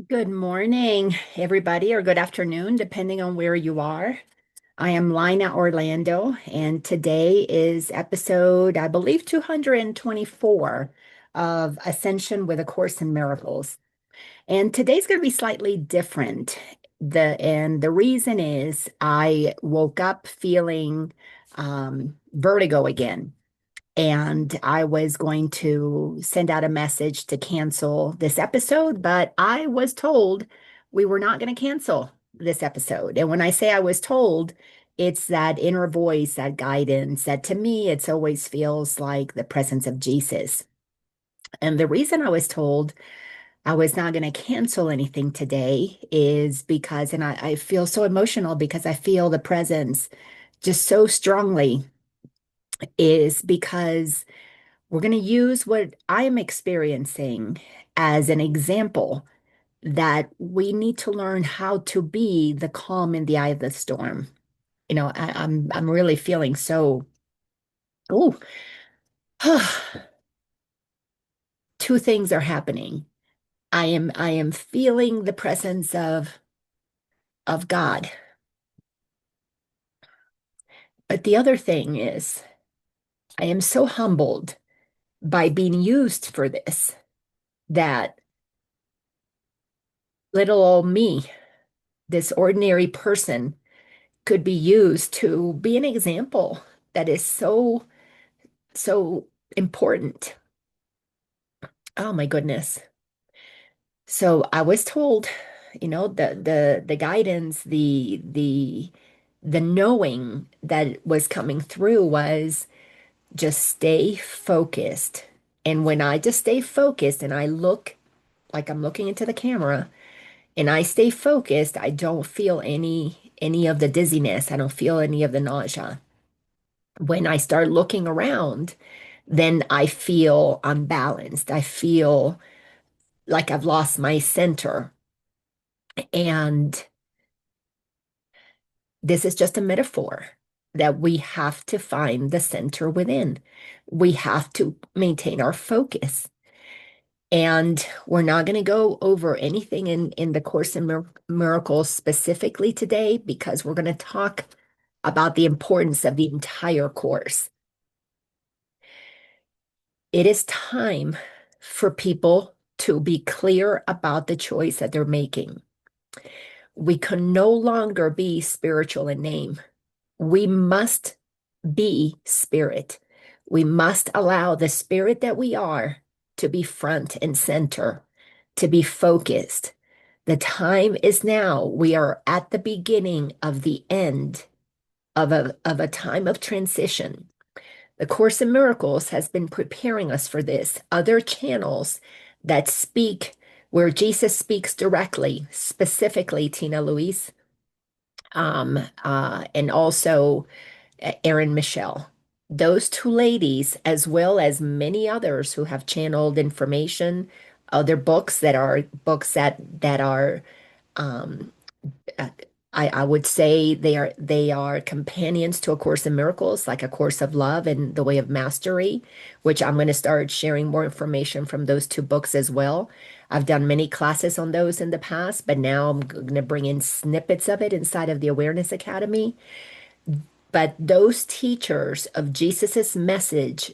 Good morning, everybody, or good afternoon, depending on where you are. I am Laina Orlando, and today is episode, I believe, 224 of Ascension with A Course in Miracles. And today's going to be slightly different. The reason is I woke up feeling vertigo again. And I was going to send out a message to cancel this episode, but I was told we were not going to cancel this episode. And when I say I was told, it's that inner voice, that guidance, that to me, it's always feels like the presence of Jesus. And the reason I was told I was not going to cancel anything today is because, and I feel so emotional because I feel the presence just so strongly, is because we're going to use what I'm experiencing as an example that we need to learn how to be the calm in the eye of the storm. I'm really feeling so, oh, two things are happening. I am feeling the presence of God. But the other thing is I am so humbled by being used for this that little old me, this ordinary person, could be used to be an example that is so, so important. Oh my goodness. So I was told, the guidance, the knowing that was coming through was just stay focused. And when I just stay focused and I look like I'm looking into the camera and I stay focused, I don't feel any of the dizziness. I don't feel any of the nausea. When I start looking around, then I feel unbalanced. I feel like I've lost my center. And this is just a metaphor that we have to find the center within. We have to maintain our focus. And we're not going to go over anything in the Course in Miracles specifically today because we're going to talk about the importance of the entire course. It is time for people to be clear about the choice that they're making. We can no longer be spiritual in name. We must be spirit. We must allow the spirit that we are to be front and center, to be focused. The time is now. We are at the beginning of the end of a time of transition. The Course in Miracles has been preparing us for this. Other channels that speak where Jesus speaks directly, specifically Tina Louise, and also Erin Michelle. Those two ladies, as well as many others who have channeled information, other books that are um, uh, I would say they are companions to A Course in Miracles, like A Course of Love and The Way of Mastery, which I'm going to start sharing more information from those two books as well. I've done many classes on those in the past, but now I'm going to bring in snippets of it inside of the Awareness Academy. But those teachers of Jesus's message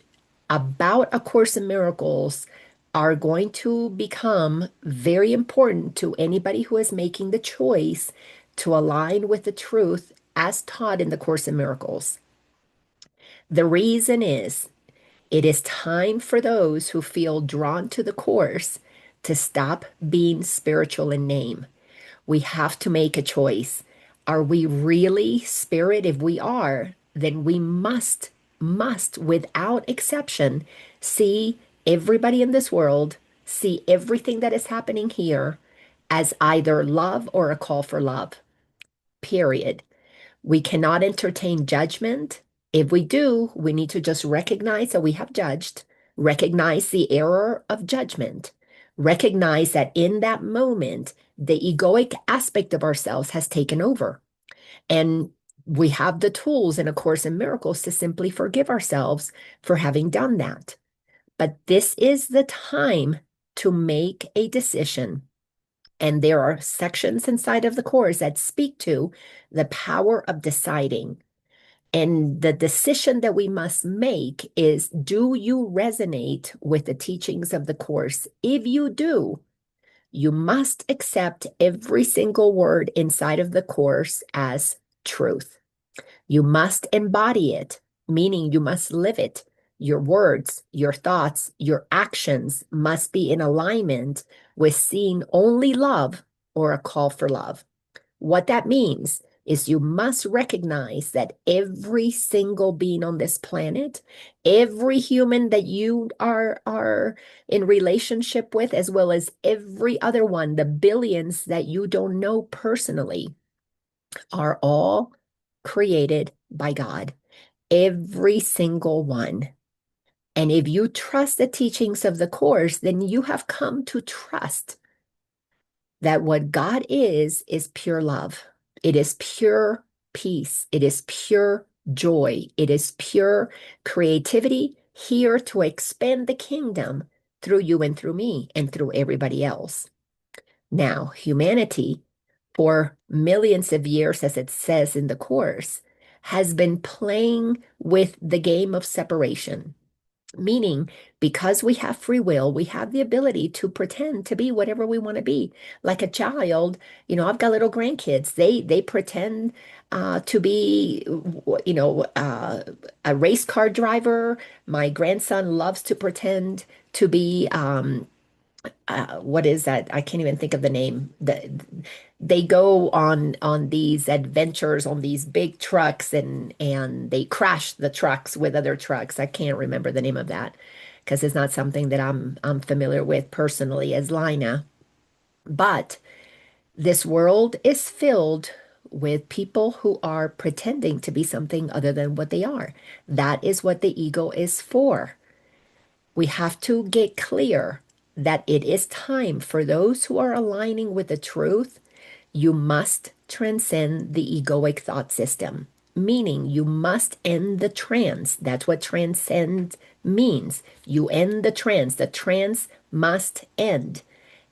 about A Course in Miracles are going to become very important to anybody who is making the choice to align with the truth as taught in the Course in Miracles. The reason is it is time for those who feel drawn to the Course to stop being spiritual in name. We have to make a choice. Are we really spirit? If we are, then we must, without exception, see everybody in this world, see everything that is happening here as either love or a call for love, period. We cannot entertain judgment. If we do, we need to just recognize that we have judged, recognize the error of judgment, recognize that in that moment, the egoic aspect of ourselves has taken over. And we have the tools in A Course in Miracles to simply forgive ourselves for having done that. But this is the time to make a decision And there are sections inside of the course that speak to the power of deciding. And the decision that we must make is, do you resonate with the teachings of the course? If you do, you must accept every single word inside of the course as truth. You must embody it, meaning you must live it. Your words, your thoughts, your actions must be in alignment with seeing only love or a call for love. What that means is you must recognize that every single being on this planet, every human that you are in relationship with, as well as every other one, the billions that you don't know personally, are all created by God. Every single one. And if you trust the teachings of the Course, then you have come to trust that what God is pure love. It is pure peace. It is pure joy. It is pure creativity here to expand the kingdom through you and through me and through everybody else. Now, humanity, for millions of years, as it says in the Course, has been playing with the game of separation. Meaning, because we have free will, we have the ability to pretend to be whatever we want to be. Like a child, I've got little grandkids. They pretend to be, a race car driver. My grandson loves to pretend to be, what is that? I can't even think of the name. They go on these adventures on these big trucks and they crash the trucks with other trucks. I can't remember the name of that because it's not something that I'm familiar with personally as Laina. But this world is filled with people who are pretending to be something other than what they are. That is what the ego is for. We have to get clear that it is time for those who are aligning with the truth. You must transcend the egoic thought system, meaning you must end the trance. That's what transcend means. You end the trance. The trance must end.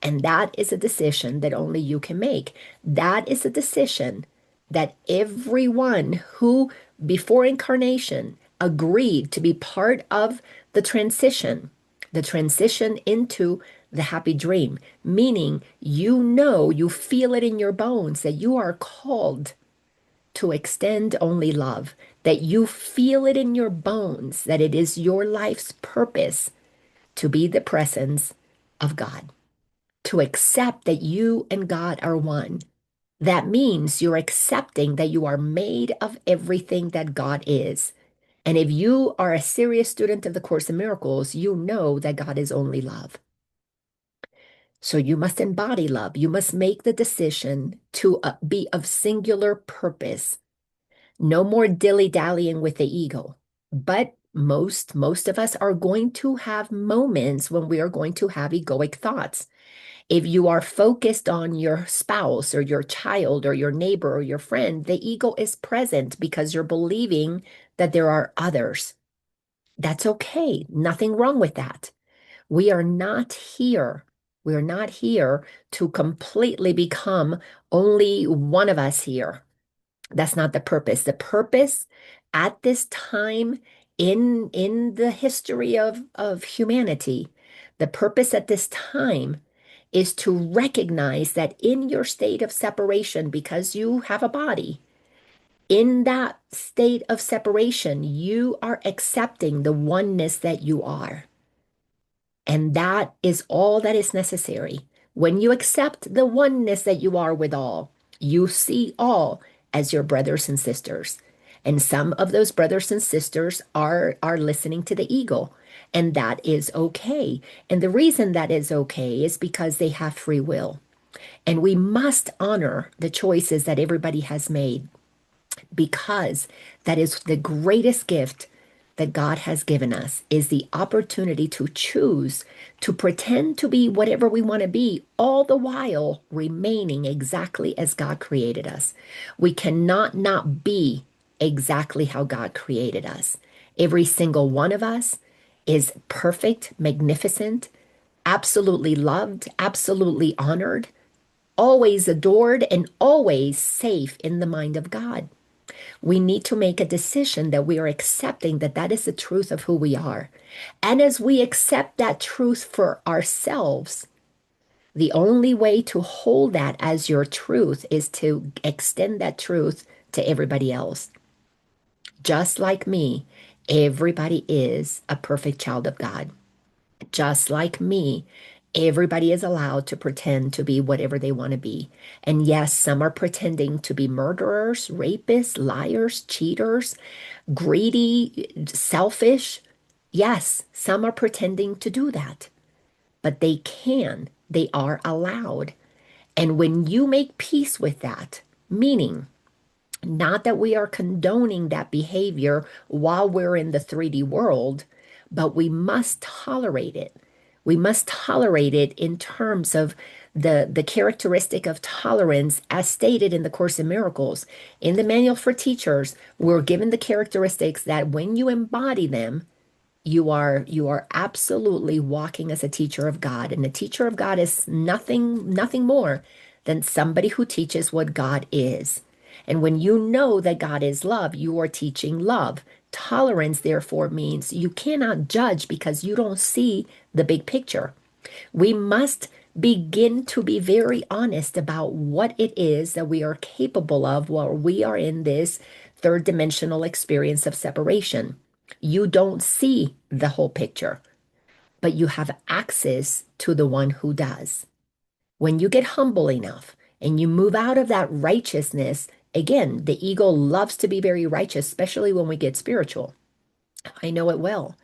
And that is a decision that only you can make. That is a decision that everyone who, before incarnation, agreed to be part of the transition into the happy dream, meaning you feel it in your bones that you are called to extend only love, that you feel it in your bones that it is your life's purpose to be the presence of God, to accept that you and God are one. That means you're accepting that you are made of everything that God is. And if you are a serious student of the Course in Miracles, you know that God is only love. So you must embody love. You must make the decision to be of singular purpose. No more dilly-dallying with the ego. But most of us are going to have moments when we are going to have egoic thoughts. If you are focused on your spouse or your child or your neighbor or your friend, the ego is present because you're believing that there are others. That's okay. Nothing wrong with that. We are not here. We are not here to completely become only one of us here. That's not the purpose. The purpose at this time in the history of humanity, the purpose at this time is to recognize that in your state of separation, because you have a body, in that state of separation, you are accepting the oneness that you are. And that is all that is necessary. When you accept the oneness that you are with all, you see all as your brothers and sisters. And some of those brothers and sisters are listening to the ego, and that is okay. And the reason that is okay is because they have free will. And we must honor the choices that everybody has made because that is the greatest gift that God has given us is the opportunity to choose to pretend to be whatever we want to be, all the while remaining exactly as God created us. We cannot not be exactly how God created us. Every single one of us is perfect, magnificent, absolutely loved, absolutely honored, always adored, and always safe in the mind of God. We need to make a decision that we are accepting that that is the truth of who we are. And as we accept that truth for ourselves, the only way to hold that as your truth is to extend that truth to everybody else. Just like me, everybody is a perfect child of God. Just like me, everybody is allowed to pretend to be whatever they want to be. And yes, some are pretending to be murderers, rapists, liars, cheaters, greedy, selfish. Yes, some are pretending to do that, but they are allowed. And when you make peace with that, meaning not that we are condoning that behavior while we're in the 3D world, but we must tolerate it. We must tolerate it in terms of the characteristic of tolerance as stated in the Course in Miracles. In the Manual for Teachers, we're given the characteristics that when you embody them, you are absolutely walking as a teacher of God. And a teacher of God is nothing more than somebody who teaches what God is. And when you know that God is love, you are teaching love. Tolerance, therefore, means you cannot judge because you don't see the big picture. We must begin to be very honest about what it is that we are capable of while we are in this third dimensional experience of separation. You don't see the whole picture, but you have access to the one who does. When you get humble enough and you move out of that righteousness, again, the ego loves to be very righteous, especially when we get spiritual. I know it well.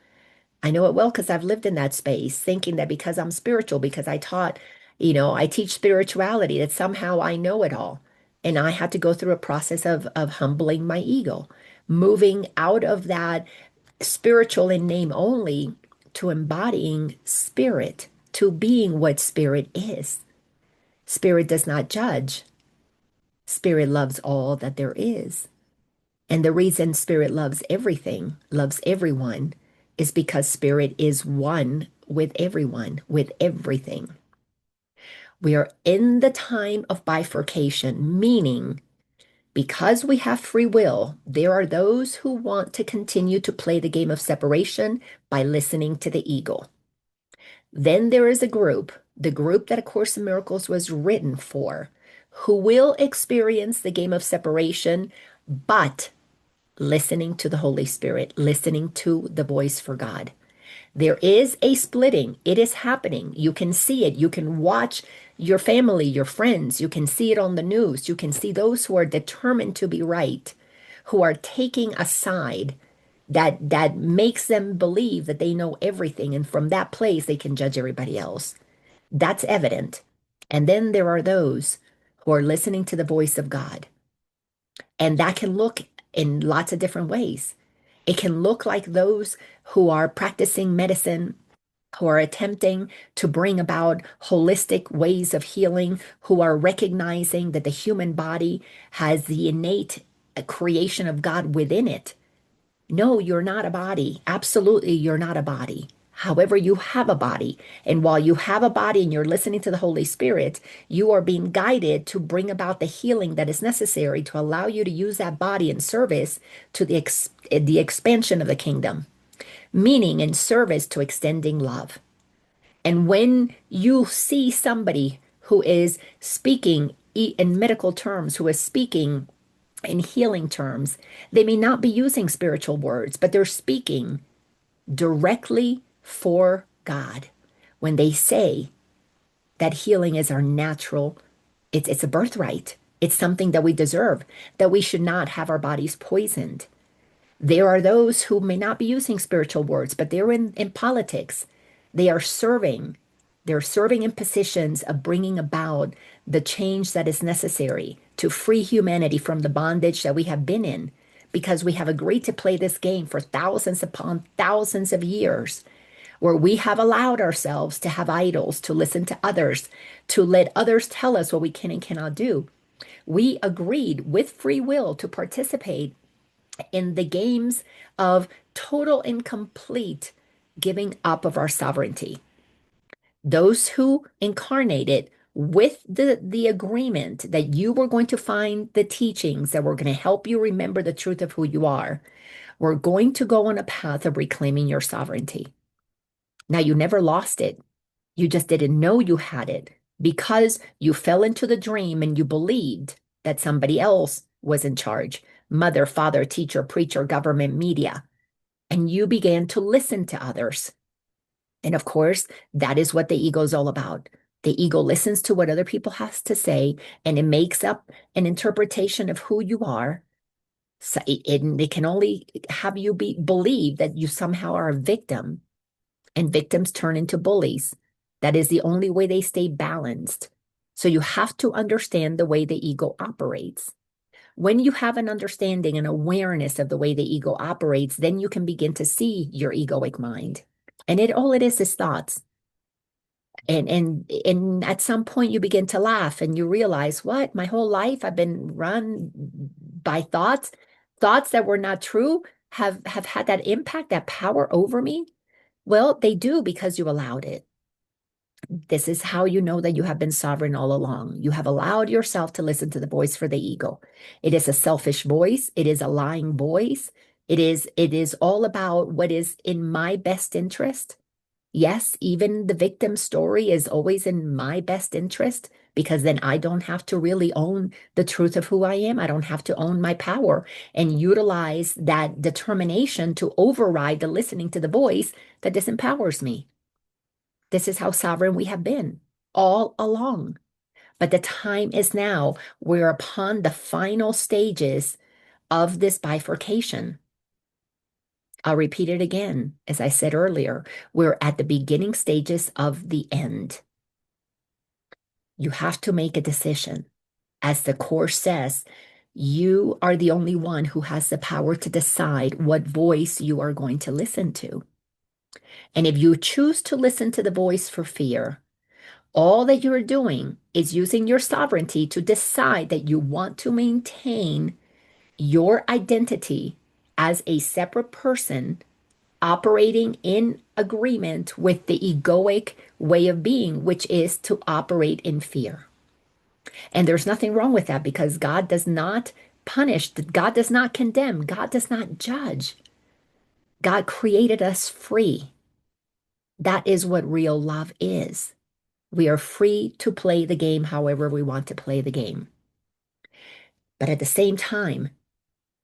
I know it well because I've lived in that space thinking that because I'm spiritual, because I taught, I teach spirituality, that somehow I know it all. And I had to go through a process of humbling my ego, moving out of that spiritual in name only to embodying spirit, to being what spirit is. Spirit does not judge. Spirit loves all that there is. And the reason spirit loves everything, loves everyone, is because spirit is one with everyone, with everything. We are in the time of bifurcation, meaning because we have free will, there are those who want to continue to play the game of separation by listening to the ego. Then there is a group, the group that A Course in Miracles was written for, who will experience the game of separation, but listening to the Holy Spirit, listening to the voice for God. There is a splitting. It is happening. You can see it. You can watch your family, your friends. You can see it on the news. You can see those who are determined to be right, who are taking a side that makes them believe that they know everything. And from that place, they can judge everybody else. That's evident. And then there are those who are listening to the voice of God. And that can look in lots of different ways. It can look like those who are practicing medicine, who are attempting to bring about holistic ways of healing, who are recognizing that the human body has the innate creation of God within it. No, you're not a body. Absolutely, you're not a body. However, you have a body. And while you have a body and you're listening to the Holy Spirit, you are being guided to bring about the healing that is necessary to allow you to use that body in service to the expansion of the kingdom, meaning in service to extending love. And when you see somebody who is speaking in medical terms, who is speaking in healing terms, they may not be using spiritual words, but they're speaking directly for God. When they say that healing is our natural, it's a birthright. It's something that we deserve, that we should not have our bodies poisoned. There are those who may not be using spiritual words, but they're in politics. They are serving. They're serving in positions of bringing about the change that is necessary to free humanity from the bondage that we have been in because we have agreed to play this game for thousands upon thousands of years, where we have allowed ourselves to have idols, to listen to others, to let others tell us what we can and cannot do. We agreed with free will to participate in the games of total and complete giving up of our sovereignty. Those who incarnated with the agreement that you were going to find the teachings that were going to help you remember the truth of who you are. We're going to go on a path of reclaiming your sovereignty. Now, you never lost it. You just didn't know you had it because you fell into the dream and you believed that somebody else was in charge, mother, father, teacher, preacher, government, media, and you began to listen to others. And of course, that is what the ego is all about. The ego listens to what other people has to say and it makes up an interpretation of who you are. So it can only have you believe that you somehow are a victim, and victims turn into bullies. That is the only way they stay balanced. So you have to understand the way the ego operates. When you have an understanding and awareness of the way the ego operates, then you can begin to see your egoic mind. And all it is thoughts. And at some point you begin to laugh and you realize, what? My whole life I've been run by thoughts. Thoughts that were not true have had that impact, that power over me. Well, they do because you allowed it. This is how you know that you have been sovereign all along. You have allowed yourself to listen to the voice for the ego. It is a selfish voice. It is a lying voice. It is all about what is in my best interest. Yes, even the victim story is always in my best interest because then I don't have to really own the truth of who I am. I don't have to own my power and utilize that determination to override the listening to the voice that disempowers me. This is how sovereign we have been all along. But the time is now. We're upon the final stages of this bifurcation. I'll repeat it again. As I said earlier, we're at the beginning stages of the end. You have to make a decision. As the Course says, you are the only one who has the power to decide what voice you are going to listen to. And if you choose to listen to the voice for fear, all that you're doing is using your sovereignty to decide that you want to maintain your identity as a separate person operating in agreement with the egoic way of being, which is to operate in fear. And there's nothing wrong with that because God does not punish, God does not condemn, God does not judge. God created us free. That is what real love is. We are free to play the game however we want to play the game. But at the same time,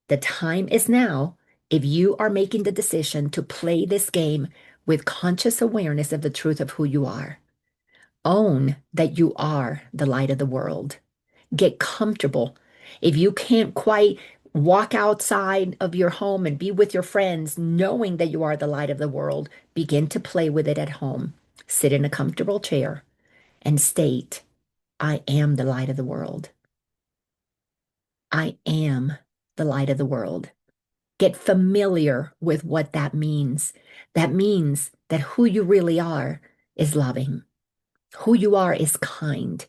the time is now. If you are making the decision to play this game with conscious awareness of the truth of who you are, own that you are the light of the world. Get comfortable. If you can't quite walk outside of your home and be with your friends, knowing that you are the light of the world, begin to play with it at home. Sit in a comfortable chair and state, I am the light of the world. I am the light of the world. Get familiar with what that means. That means that who you really are is loving. Who you are is kind.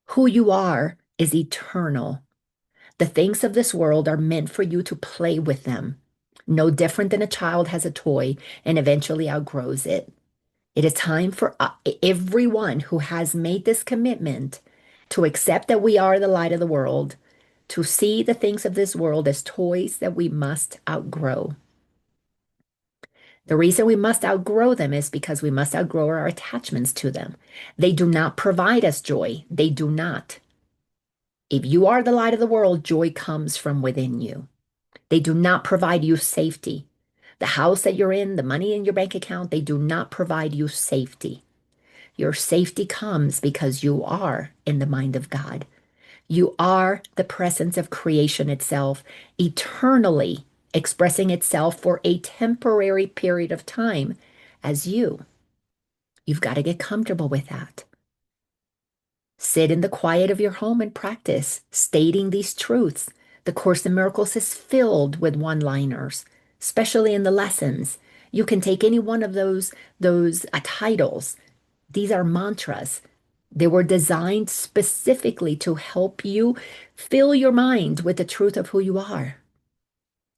Who you are is eternal. The things of this world are meant for you to play with them. No different than a child has a toy and eventually outgrows it. It is time for everyone who has made this commitment to accept that we are the light of the world, to see the things of this world as toys that we must outgrow. The reason we must outgrow them is because we must outgrow our attachments to them. They do not provide us joy. They do not. If you are the light of the world, joy comes from within you. They do not provide you safety. The house that you're in, the money in your bank account, they do not provide you safety. Your safety comes because you are in the mind of God. You are the presence of creation itself, eternally expressing itself for a temporary period of time as you. You've got to get comfortable with that. Sit in the quiet of your home and practice stating these truths. The Course in Miracles is filled with one-liners, especially in the lessons. You can take any one of those titles. These are mantras. They were designed specifically to help you fill your mind with the truth of who you are.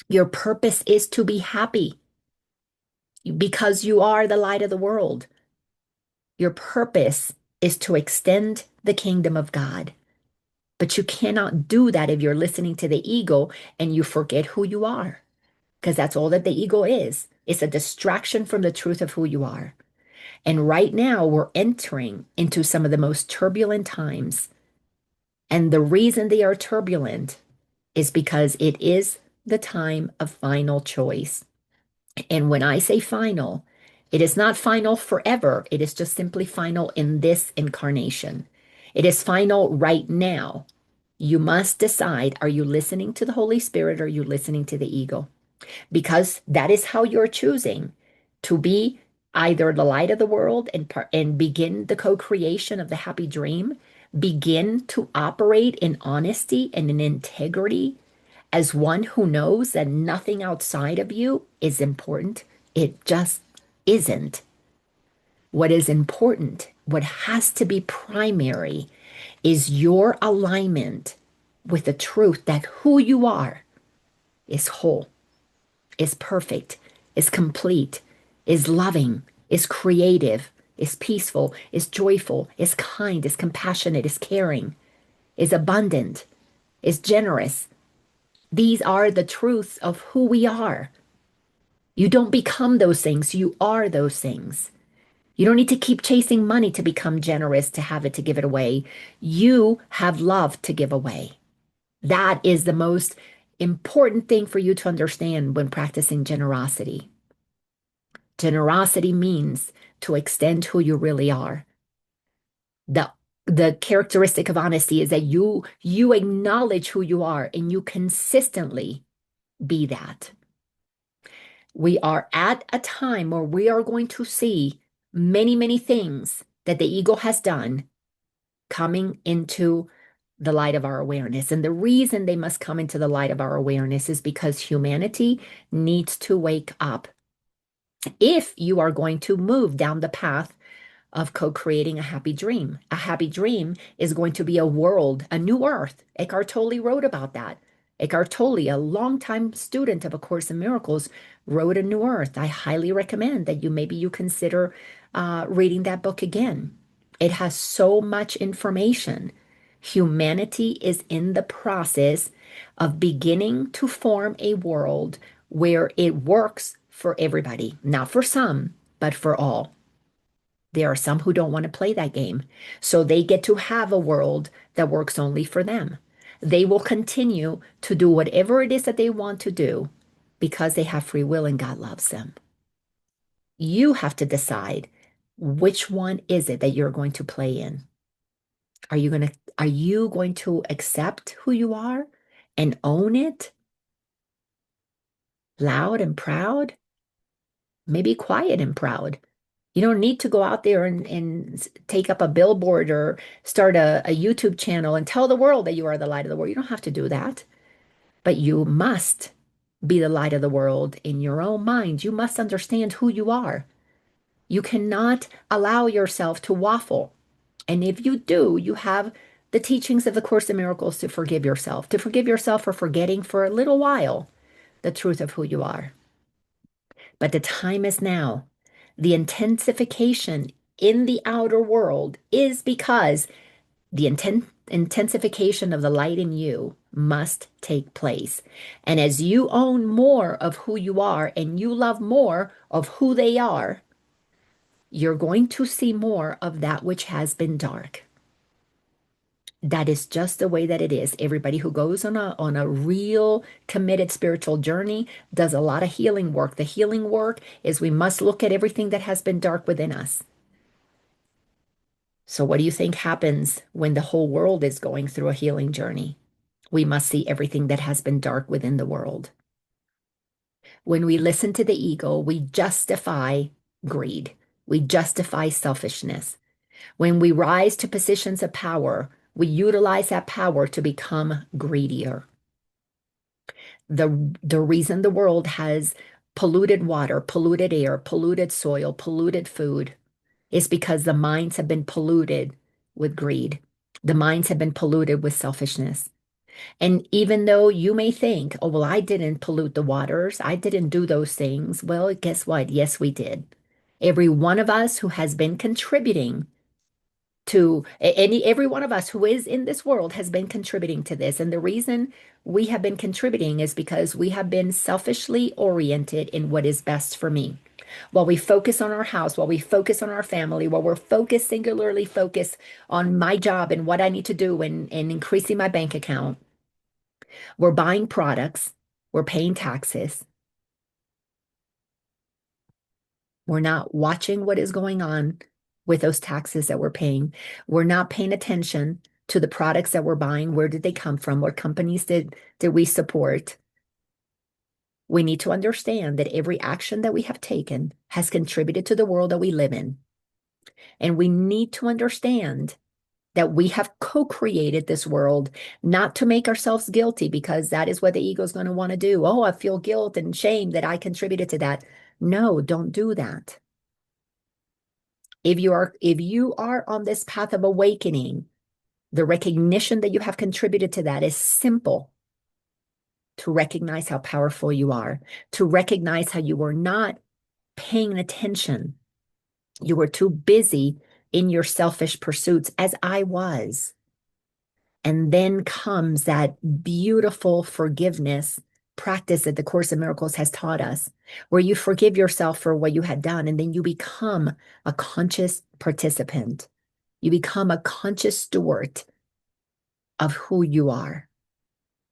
Your purpose is to be happy because you are the light of the world. Your purpose is to extend the kingdom of God. But you cannot do that if you're listening to the ego and you forget who you are, because that's all that the ego is. It's a distraction from the truth of who you are. And right now, we're entering into some of the most turbulent times. And the reason they are turbulent is because it is the time of final choice. And when I say final, it is not final forever. It is just simply final in this incarnation. It is final right now. You must decide, are you listening to the Holy Spirit or are you listening to the ego? Because that is how you're choosing to be either the light of the world and begin the co-creation of the happy dream, begin to operate in honesty and in integrity as one who knows that nothing outside of you is important. It just isn't. What is important, what has to be primary, is your alignment with the truth that who you are is whole, is perfect, is complete, is loving, is creative, is peaceful, is joyful, is kind, is compassionate, is caring, is abundant, is generous. These are the truths of who we are. You don't become those things, you are those things. You don't need to keep chasing money to become generous, to have it, to give it away. You have love to give away. That is the most important thing for you to understand when practicing generosity. Generosity means to extend who you really are. The the characteristic of honesty is that you acknowledge who you are and you consistently be that. We are at a time where we are going to see many, many things that the ego has done coming into the light of our awareness. And the reason they must come into the light of our awareness is because humanity needs to wake up. If you are going to move down the path of co-creating a happy dream. A happy dream is going to be a world, a new earth. Eckhart Tolle wrote about that. Eckhart Tolle, a longtime student of A Course in Miracles, wrote A New Earth. I highly recommend that you consider reading that book again. It has so much information. Humanity is in the process of beginning to form a world where it works for everybody, not for some, but for all. There are some who don't want to play that game. So they get to have a world that works only for them. They will continue to do whatever it is that they want to do because they have free will and God loves them. You have to decide which one is it that you're going to play in. Are you going to accept who you are and own it loud and proud? Maybe quiet and proud. You don't need to go out there and take up a billboard or start a YouTube channel and tell the world that you are the light of the world. You don't have to do that. But you must be the light of the world in your own mind. You must understand who you are. You cannot allow yourself to waffle. And if you do, you have the teachings of the Course in Miracles to forgive yourself for forgetting for a little while the truth of who you are. But the time is now. The intensification in the outer world is because the intensification of the light in you must take place. And as you own more of who you are and you love more of who they are, you're going to see more of that which has been dark. That is just the way that it is. Everybody who goes on a real committed spiritual journey does a lot of healing work. The healing work is we must look at everything that has been dark within us. So what do you think happens when the whole world is going through a healing journey? We must see everything that has been dark within the world. When we listen to the ego, we justify greed. We justify selfishness. When we rise to positions of power, we utilize that power to become greedier. The reason the world has polluted water, polluted air, polluted soil, polluted food is because the minds have been polluted with greed. The minds have been polluted with selfishness. And even though you may think, oh, well, I didn't pollute the waters, I didn't do those things. Well, guess what? Yes, we did. Every one of us who has been contributing Every one of us who is in this world has been contributing to this. And the reason we have been contributing is because we have been selfishly oriented in what is best for me. While we focus on our house, while we focus on our family, while we're focused, singularly focused on my job and what I need to do and increasing my bank account, we're buying products, we're paying taxes, we're not watching what is going on with those taxes that we're paying. We're not paying attention to the products that we're buying. Where did they come from? What companies did we support? We need to understand that every action that we have taken has contributed to the world that we live in. And we need to understand that we have co-created this world, not to make ourselves guilty, because that is what the ego is going to want to do. Oh, I feel guilt and shame that I contributed to that. No, don't do that. If you are on this path of awakening, the recognition that you have contributed to that is simple. To recognize how powerful you are, to recognize how you were not paying attention. You were too busy in your selfish pursuits, as I was. And then comes that beautiful forgiveness practice that the Course in Miracles has taught us, where you forgive yourself for what you had done, and then you become a conscious participant. You become a conscious steward of who you are.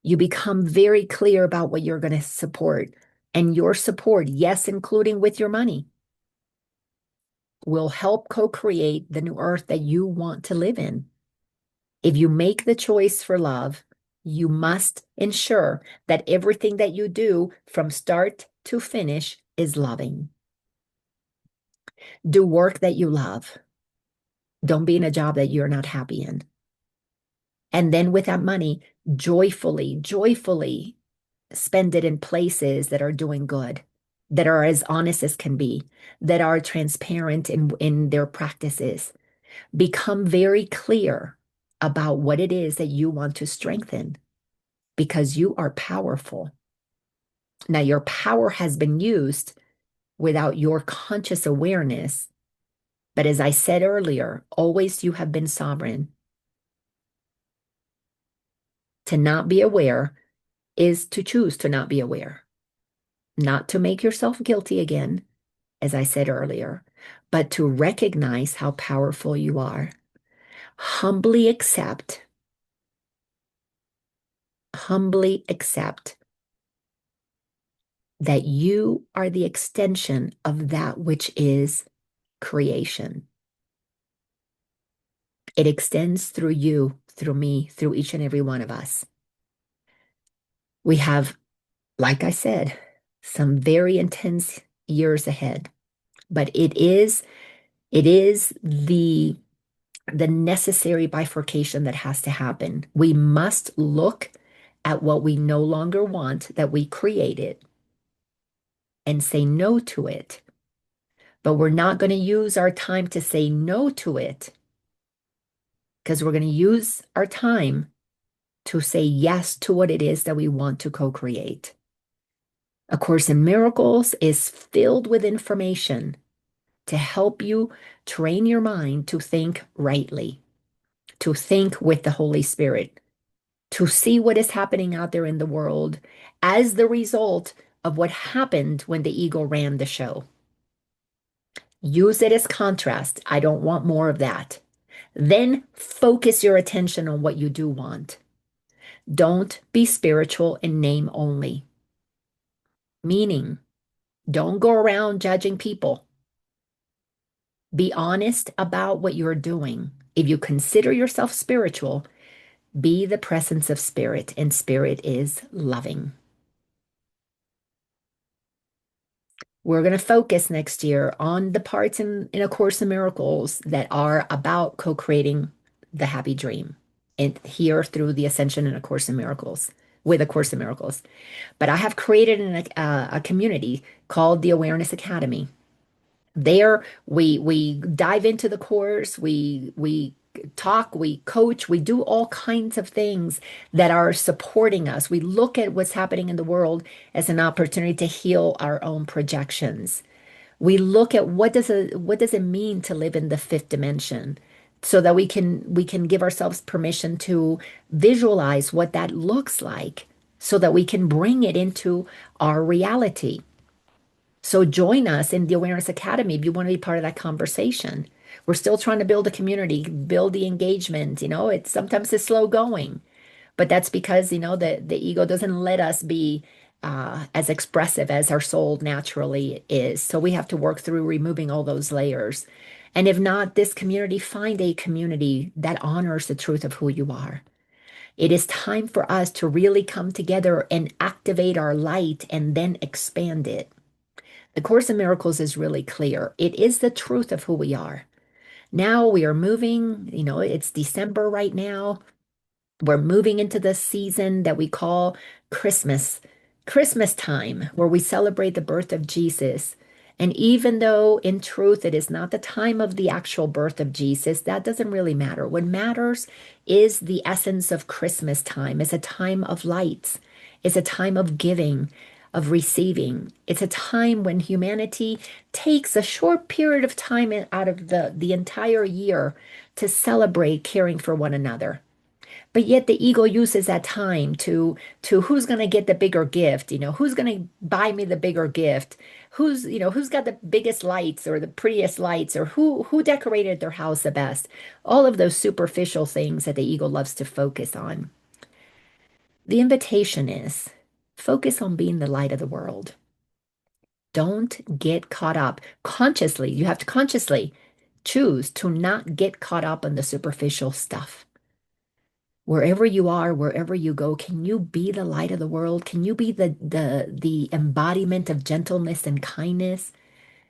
You become very clear about what you're going to support. And your support, yes, including with your money, will help co-create the new earth that you want to live in. If you make the choice for love, you must ensure that everything that you do from start to finish is loving. Do work that you love. Don't be in a job that you're not happy in. And then with that money, joyfully spend it in places that are doing good, that are as honest as can be, that are transparent in their practices. Become very clear about what it is that you want to strengthen, because you are powerful. Now, your power has been used without your conscious awareness. But as I said earlier, always you have been sovereign. To not be aware is to choose to not be aware, not to make yourself guilty again, as I said earlier, but to recognize how powerful you are. Humbly accept that you are the extension of that which is creation. It extends through you, through me, through each and every one of us. We have, like I said, some very intense years ahead, but it is the necessary bifurcation that has to happen. We must look at what we no longer want that we created and say no to it. But we're not going to use our time to say no to it, because we're going to use our time to say yes to what it is that we want to co-create. A Course in Miracles is filled with information to help you train your mind to think rightly, to think with the Holy Spirit, to see what is happening out there in the world as the result of what happened when the ego ran the show. Use it as contrast. I don't want more of that. Then focus your attention on what you do want. Don't be spiritual in name only. Meaning, don't go around judging people. Be honest about what you're doing. If you consider yourself spiritual, be the presence of spirit, and spirit is loving. We're going to focus next year on the parts in A Course in Miracles that are about co-creating the happy dream, and here through the Ascension and A Course in Miracles, with A Course in Miracles. But I have created a community called the Awareness Academy. There we dive into the course, we talk, we coach, we do all kinds of things that are supporting us. We look at what's happening in the world as an opportunity to heal our own projections. We look at what does it mean to live in the fifth dimension, so that we can give ourselves permission to visualize what that looks like so that we can bring it into our reality. So join us in the Awareness Academy if you want to be part of that conversation. We're still trying to build a community, build the engagement. It's sometimes it's slow going, but that's because, the ego doesn't let us be as expressive as our soul naturally is. So we have to work through removing all those layers. And if not, this community, find a community that honors the truth of who you are. It is time for us to really come together and activate our light and then expand it. The Course in Miracles is really clear. It is the truth of who we are. Now we are moving, it's December right now. We're moving into the season that we call Christmas, Christmas time, where we celebrate the birth of Jesus. And even though in truth it is not the time of the actual birth of Jesus, that doesn't really matter. What matters is the essence of Christmas time. It's a time of lights. It's a time of giving, of receiving. It's a time when humanity takes a short period of time out of the entire year to celebrate caring for one another. But yet the ego uses that time to who's going to get the bigger gift, who's going to buy me the bigger gift, who's got the biggest lights or the prettiest lights, or who decorated their house the best. All of those superficial things that the ego loves to focus on. The invitation is focus on being the light of the world. Don't get caught up consciously. You have to consciously choose to not get caught up on the superficial stuff. Wherever you are, wherever you go, can you be the light of the world? Can you be the embodiment of gentleness and kindness?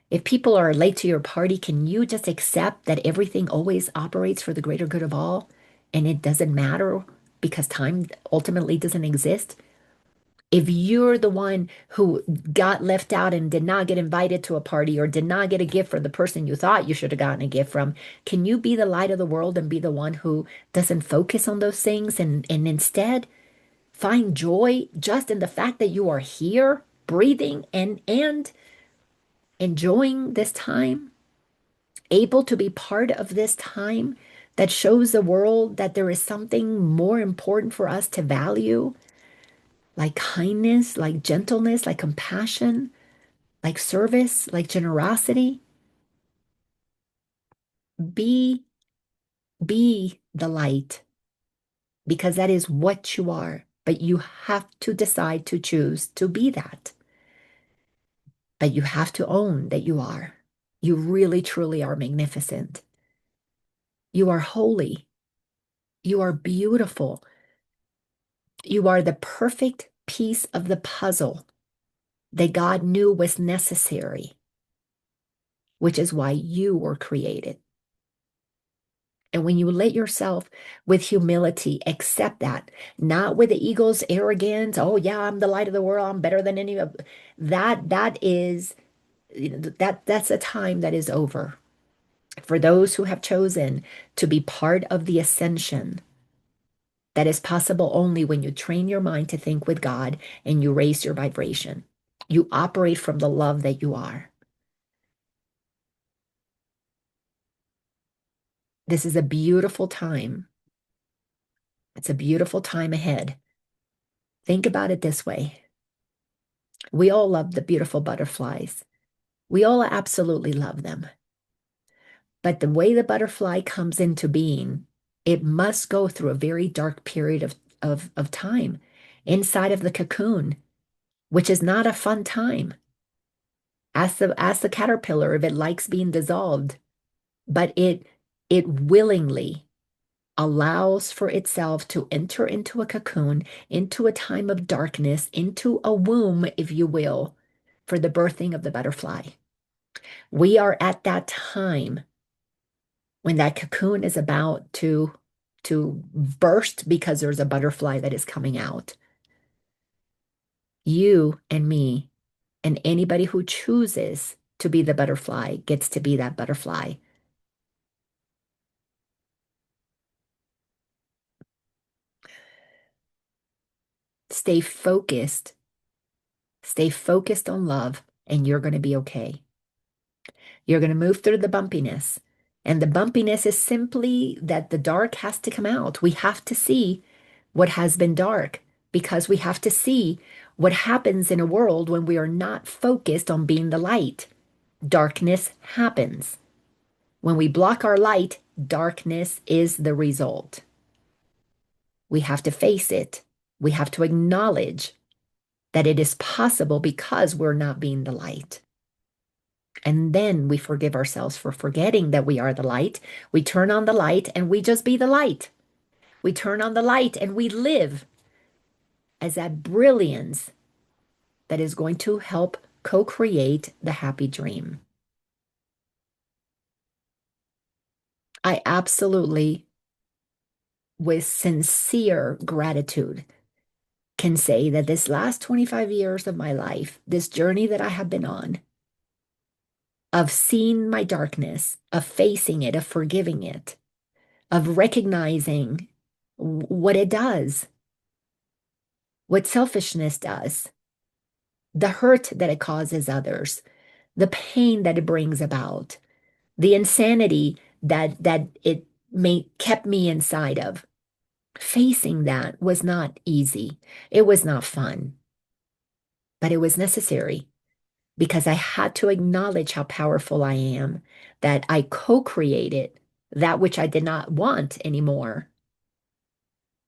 If people are late to your party, can you just accept that everything always operates for the greater good of all and it doesn't matter because time ultimately doesn't exist? If you're the one who got left out and did not get invited to a party or did not get a gift from the person you thought you should have gotten a gift from, can you be the light of the world and be the one who doesn't focus on those things and instead find joy just in the fact that you are here, breathing and enjoying this time, able to be part of this time that shows the world that there is something more important for us to value, like kindness, like gentleness, like compassion, like service, like generosity. Be be the light because that is what you are. But you have to decide to choose to be that. But you have to own that you are. You really, truly are magnificent. You are holy. You are beautiful. You are the perfect piece of the puzzle that God knew was necessary, which is why you were created. And when you let yourself with humility accept that, not with the ego's arrogance, oh yeah, I'm the light of the world, I'm better than any of that, that's a time that is over. For those who have chosen to be part of the ascension, that is possible only when you train your mind to think with God and you raise your vibration. You operate from the love that you are. This is a beautiful time. It's a beautiful time ahead. Think about it this way. We all love the beautiful butterflies. We all absolutely love them. But the way the butterfly comes into being, it must go through a very dark period of time inside of the cocoon, which is not a fun time. Ask the caterpillar if it likes being dissolved, but it willingly allows for itself to enter into a cocoon, into a time of darkness, into a womb, if you will, for the birthing of the butterfly. We are at that time when that cocoon is about to burst because there's a butterfly that is coming out. You and me and anybody who chooses to be the butterfly gets to be that butterfly. Stay focused. Stay focused on love, and you're going to be okay. You're going to move through the bumpiness. And the bumpiness is simply that the dark has to come out. We have to see what has been dark because we have to see what happens in a world when we are not focused on being the light. Darkness happens. When we block our light, darkness is the result. We have to face it. We have to acknowledge that it is possible because we're not being the light. And then we forgive ourselves for forgetting that we are the light. We turn on the light and we just be the light. We turn on the light and we live as that brilliance that is going to help co-create the happy dream. I absolutely, with sincere gratitude, can say that this last 25 years of my life, this journey that I have been on, of seeing my darkness, of facing it, of forgiving it, of recognizing what it does, what selfishness does, the hurt that it causes others, the pain that it brings about, the insanity that it may kept me inside of. Facing that was not easy. It was not fun, but it was necessary because I had to acknowledge how powerful I am, that I co-created that which I did not want anymore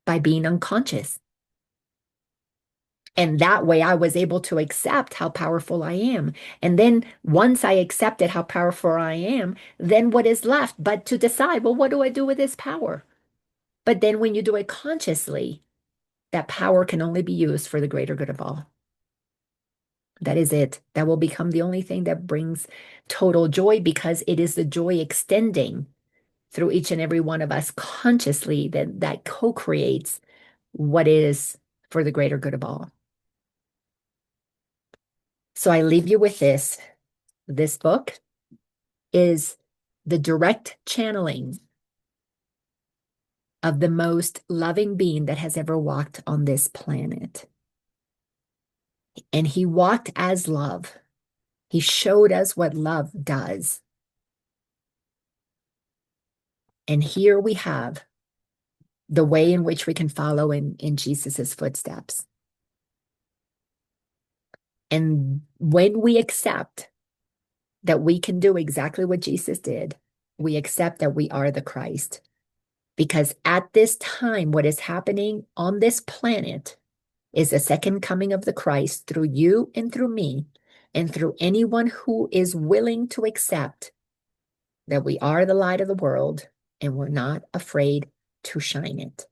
by being unconscious. And that way I was able to accept how powerful I am. And then once I accepted how powerful I am, then what is left but to decide, well, what do I do with this power? But then when you do it consciously, that power can only be used for the greater good of all. That is it. That will become the only thing that brings total joy because it is the joy extending through each and every one of us consciously that co-creates what is for the greater good of all. So I leave you with this. This book is the direct channeling of the most loving being that has ever walked on this planet. And he walked as love. He showed us what love does. And here we have the way in which we can follow in Jesus's footsteps. And when we accept that we can do exactly what Jesus did, we accept that we are the Christ. Because at this time, what is happening on this planet is the second coming of the Christ through you and through me, and through anyone who is willing to accept that we are the light of the world and we're not afraid to shine it.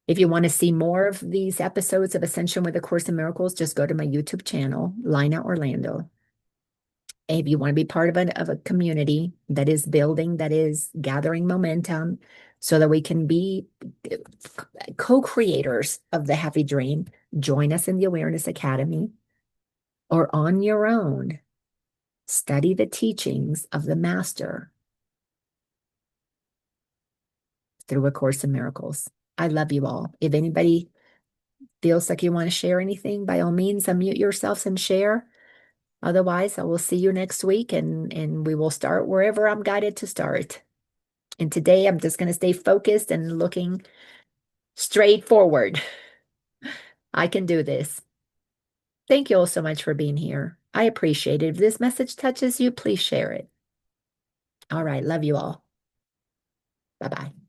If you want to see more of these episodes of Ascension with A Course in Miracles, just go to my YouTube channel, Laina Orlando. If you want to be part of a community that is building, that is gathering momentum so that we can be co-creators of the happy dream, join us in the Awareness Academy or on your own, study the teachings of the Master through A Course in Miracles. I love you all. If anybody feels like you want to share anything, by all means, unmute yourselves and share. Otherwise, I will see you next week and we will start wherever I'm guided to start. And today I'm just going to stay focused and looking straight forward. I can do this. Thank you all so much for being here. I appreciate it. If this message touches you, please share it. All right. Love you all. Bye-bye.